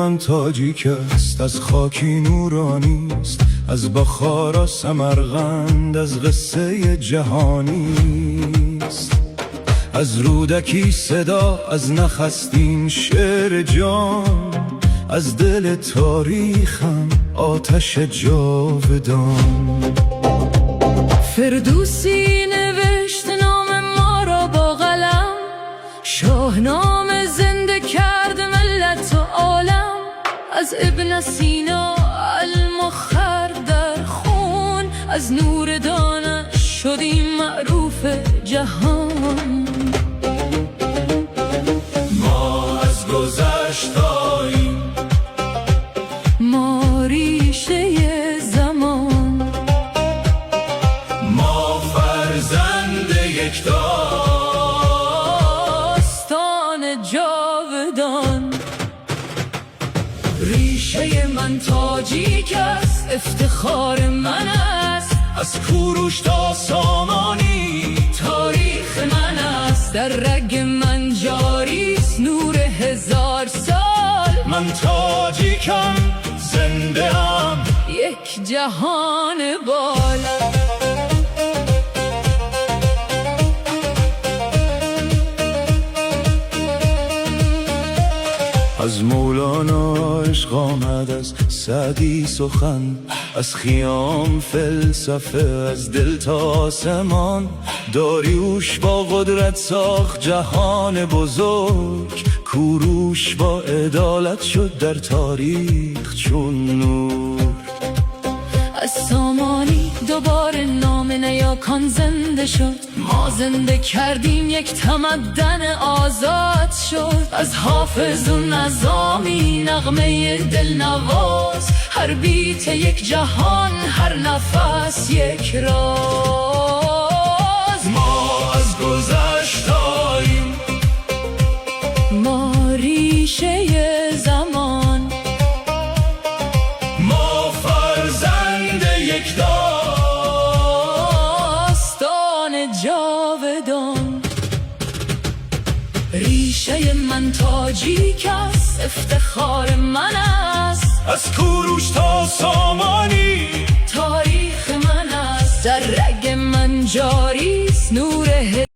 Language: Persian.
من تاجیک است، از خاکی نورانی است، از بخارا سمرقند، از قصه جهانی است. از رودکی صدا، از نخستین شعر جان، از دل تاریخم آتش جاودان. فردوسی نوشت نام ما را با قلم، شاهنامه زنده کرد ملت و عالم. از ابن سینا علم و خر در خون، از نور دانش شدیم معروف جهان. ما از گذشتاییم، ما ریشه زمان، ما فرزند یک داستان جاودان. ریشه من تاجیک است، افتخار من است، از کوروش تا سامانی تاریخ من است. در رگ من جاری است نور 1000 سال. من تاجیکم، زنده ام، یک جهان بالا. از مولانا عشق آمد، از سعدی سخن، از خیام فلسفه، از دل تا آسمان. داریوش با قدرت ساخت جهان بزرگ، کوروش با عدالت شد در تاریخ چون نور. از سامانی دوباره نام نیاکان زنده شد، ما زنده کردیم یک تمدن آزاد شد. از حافظ و نظامی نغمه دلنواز، هر بیت یک جهان، هر نفس یک راز. ما از گذشتاییم، ما ریشه زمان، ما فرزند یک داستان جاودان. ریشه من تاجیک است، افتخار من است، از کوروش تا سامانی تاریخ من است. در رگ